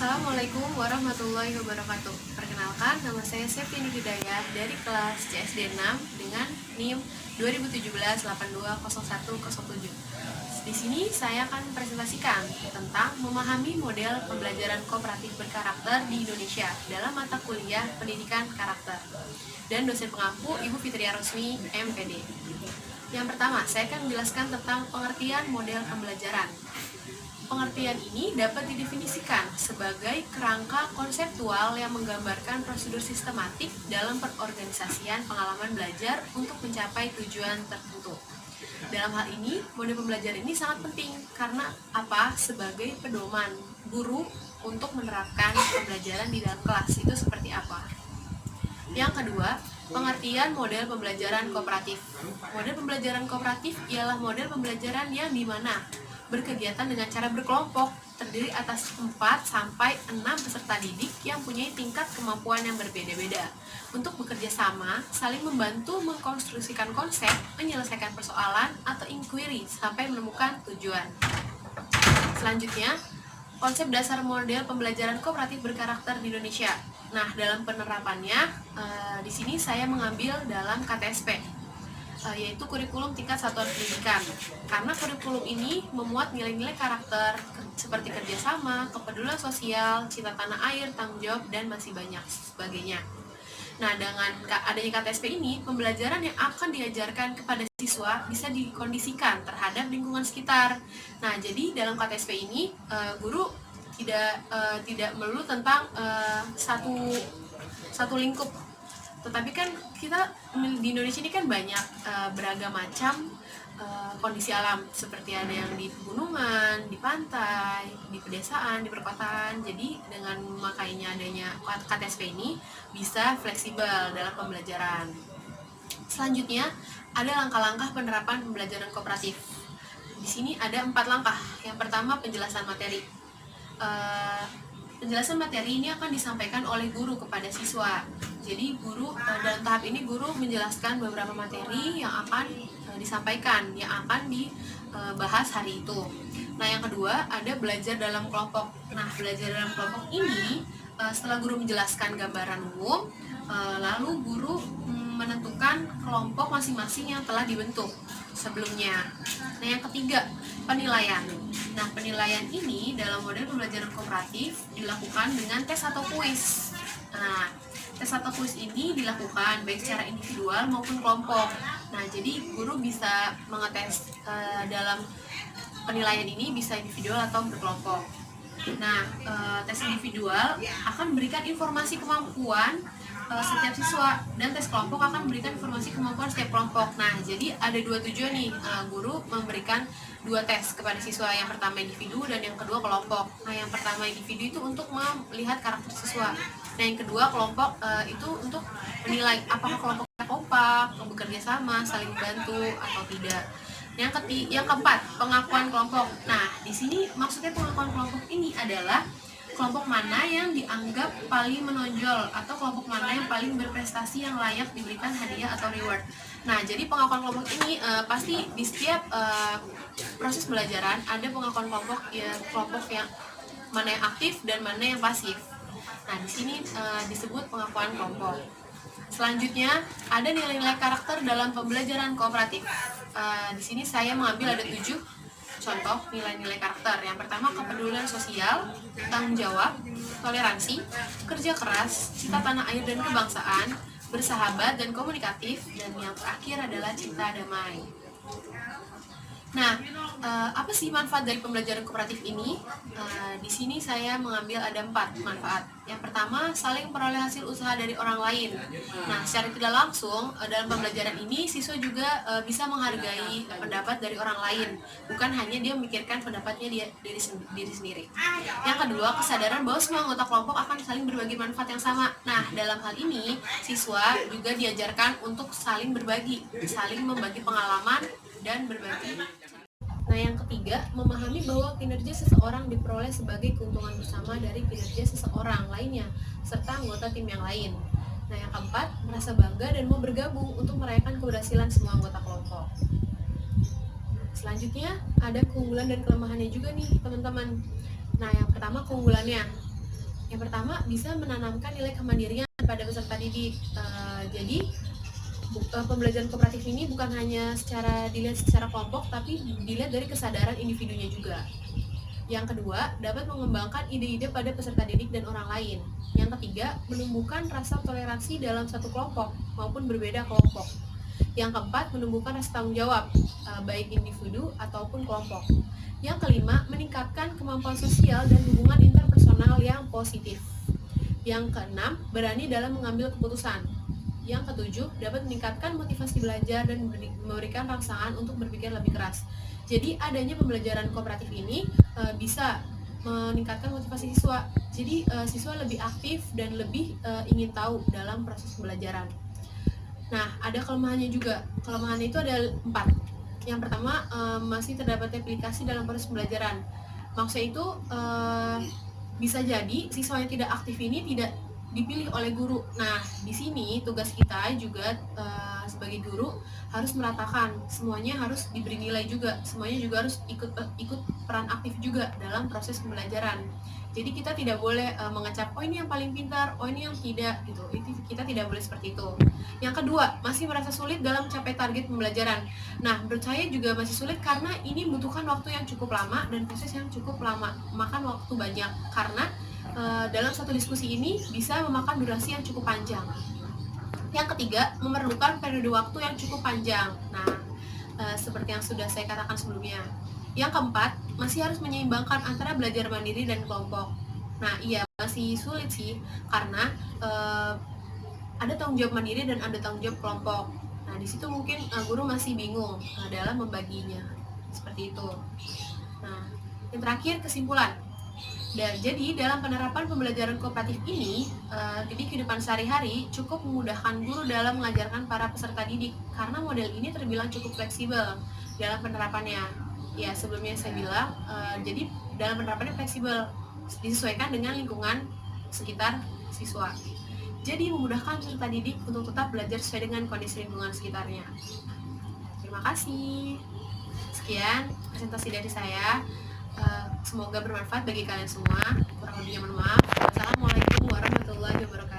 Assalamualaikum warahmatullahi wabarakatuh. Perkenalkan, nama saya Septiani Hidayat dari kelas CSD 6 dengan NIM 2017-820107. Di sini saya akan presentasikan tentang memahami model pembelajaran kooperatif berkarakter di Indonesia dalam mata kuliah Pendidikan Karakter. Dan dosen pengampu Ibu Fitria Rosmi, MPD. Yang pertama, saya akan menjelaskan tentang pengertian model pembelajaran. Pengertian ini dapat didefinisikan sebagai kerangka konseptual yang menggambarkan prosedur sistematik dalam perorganisasian pengalaman belajar untuk mencapai tujuan tertentu. Dalam hal ini, model pembelajaran ini sangat penting karena apa? Sebagai pedoman guru untuk menerapkan pembelajaran di dalam kelas itu seperti apa. Yang kedua, pengertian model pembelajaran kooperatif. Model pembelajaran kooperatif ialah model pembelajaran yang dimana berkegiatan dengan cara berkelompok, terdiri atas 4 sampai 6 peserta didik yang punya tingkat kemampuan yang berbeda-beda untuk bekerja sama, saling membantu mengkonstruksikan konsep, menyelesaikan persoalan atau inquiry sampai menemukan tujuan. Selanjutnya, konsep dasar model pembelajaran kooperatif berkarakter di Indonesia. Nah, dalam penerapannya, di sini saya mengambil dalam KTSP, yaitu kurikulum tingkat satuan pendidikan. Karena kurikulum ini memuat nilai-nilai karakter seperti kerjasama, kepedulian sosial, cinta tanah air, tanggung jawab, dan masih banyak sebagainya. Nah, dengan adanya KTSP ini, pembelajaran yang akan diajarkan kepada siswa bisa dikondisikan terhadap lingkungan sekitar. Nah, jadi dalam KTSP ini, guru tidak melulu tentang satu lingkup, tetapi kan kita di Indonesia ini kan banyak beragam macam kondisi alam, seperti ada yang di pegunungan, di pantai, di pedesaan, di perkotaan. Jadi dengan makanya adanya KTSP ini bisa fleksibel dalam pembelajaran. Selanjutnya ada langkah-langkah penerapan pembelajaran kooperatif. Di sini ada 4 langkah. Yang pertama, penjelasan materi. Penjelasan materi ini akan disampaikan oleh guru kepada siswa. Jadi guru dalam tahap ini guru menjelaskan beberapa materi yang akan disampaikan, yang akan dibahas hari itu. Nah, yang kedua ada belajar dalam kelompok. Nah, belajar dalam kelompok ini setelah guru menjelaskan gambaran umum, lalu guru menentukan kelompok masing-masing yang telah dibentuk sebelumnya. Nah, yang ketiga, penilaian. Nah, penilaian ini dalam model pembelajaran kooperatif dilakukan dengan tes atau kuis. Nah, tes atau kuis ini dilakukan baik secara individual maupun kelompok. Nah, jadi guru bisa mengetes dalam penilaian ini bisa individual atau berkelompok. Nah, tes individual akan memberikan informasi kemampuan setiap siswa, dan tes kelompok akan memberikan informasi kemampuan setiap kelompok. Nah, jadi ada 2 tujuan nih, guru memberikan 2 tes kepada siswa. Yang pertama individu dan yang kedua kelompok. Nah, yang pertama individu itu untuk melihat karakter siswa. Nah, yang kedua kelompok itu untuk menilai apakah kelompoknya kompak, bekerja sama, saling bantu atau tidak. Yang keempat, pengakuan kelompok. Nah, di sini maksudnya pengakuan kelompok ini adalah kelompok mana yang dianggap paling menonjol atau kelompok mana yang paling berprestasi yang layak diberikan hadiah atau reward. Nah, jadi pengakuan kelompok ini pasti di setiap proses pembelajaran ada pengakuan kelompok, ya kelompok yang mana yang aktif dan mana yang pasif. Nah, di sini disebut pengakuan kelompok. Selanjutnya ada nilai-nilai karakter dalam pembelajaran kooperatif. Di sini saya mengambil ada 7 contoh nilai-nilai karakter. Yang pertama, kepedulian sosial, tanggung jawab, toleransi, kerja keras, cinta tanah air dan kebangsaan, bersahabat dan komunikatif, dan yang terakhir adalah cinta damai. Nah, apa sih manfaat dari pembelajaran kooperatif ini? Di sini saya mengambil ada 4 manfaat. Yang pertama, saling memperoleh hasil usaha dari orang lain. Nah, secara tidak langsung dalam pembelajaran ini siswa juga bisa menghargai pendapat dari orang lain, bukan hanya dia memikirkan pendapatnya diri sendiri. Yang kedua, kesadaran bahwa semua anggota kelompok akan saling berbagi manfaat yang sama. Nah, dalam hal ini siswa juga diajarkan untuk saling berbagi, saling membagi pengalaman dan berbagi. Nah, yang ketiga, memahami bahwa kinerja seseorang diperoleh sebagai keuntungan bersama dari kinerja seseorang lainnya, serta anggota tim yang lain. Nah, yang keempat, merasa bangga dan mau bergabung untuk merayakan keberhasilan semua anggota kelompok. Selanjutnya, ada keunggulan dan kelemahannya juga nih, teman-teman. Nah, yang pertama keunggulannya. Yang pertama, bisa menanamkan nilai kemandirian pada peserta didik. Jadi pembelajaran kooperatif ini bukan hanya dilihat secara kelompok, tapi dilihat dari kesadaran individunya juga. Yang kedua, dapat mengembangkan ide-ide pada peserta didik dan orang lain. Yang ketiga, menumbuhkan rasa toleransi dalam satu kelompok maupun berbeda kelompok. Yang keempat, menumbuhkan rasa tanggung jawab, baik individu ataupun kelompok. Yang kelima, meningkatkan kemampuan sosial dan hubungan interpersonal yang positif. Yang keenam, berani dalam mengambil keputusan. Yang ketujuh, dapat meningkatkan motivasi belajar dan memberikan rangsangan untuk berpikir lebih keras. Jadi adanya pembelajaran kooperatif ini bisa meningkatkan motivasi siswa. Jadi siswa lebih aktif dan lebih ingin tahu dalam proses pembelajaran. Nah, ada kelemahannya juga. Kelemahannya itu ada 4. Yang pertama, masih terdapat aplikasi dalam proses pembelajaran. Maksudnya itu bisa jadi siswa yang tidak aktif ini tidak dipilih oleh guru. Nah, di sini tugas kita juga sebagai guru harus meratakan, semuanya harus diberi nilai juga, semuanya juga harus ikut peran aktif juga dalam proses pembelajaran. Jadi kita tidak boleh mengecap, oh ini yang paling pintar, oh ini yang tidak, gitu. Kita tidak boleh seperti itu. Yang kedua, masih merasa sulit dalam mencapai target pembelajaran. Nah, menurut saya juga masih sulit karena ini membutuhkan waktu yang cukup lama dan proses yang cukup lama, makan waktu banyak, karena dalam satu diskusi ini bisa memakan durasi yang cukup panjang. Yang ketiga, memerlukan periode waktu yang cukup panjang. Nah, seperti yang sudah saya katakan sebelumnya. Yang keempat, masih harus menyeimbangkan antara belajar mandiri dan kelompok. Nah, iya, masih sulit sih, karena ada tanggung jawab mandiri dan ada tanggung jawab kelompok. Nah, di situ mungkin guru masih bingung dalam membaginya. Seperti itu. Nah, yang terakhir, kesimpulan. Jadi dalam penerapan pembelajaran kooperatif ini di kehidupan sehari-hari cukup memudahkan guru dalam mengajarkan para peserta didik karena model ini terbilang cukup fleksibel dalam penerapannya. Ya, sebelumnya saya bilang jadi dalam penerapannya fleksibel, disesuaikan dengan lingkungan sekitar siswa. Jadi memudahkan peserta didik untuk tetap belajar sesuai dengan kondisi lingkungan sekitarnya. Terima kasih. Sekian presentasi dari saya. Semoga bermanfaat bagi kalian semua. Kurang lebihnya mohon maaf. Wassalamualaikum warahmatullahi wabarakatuh.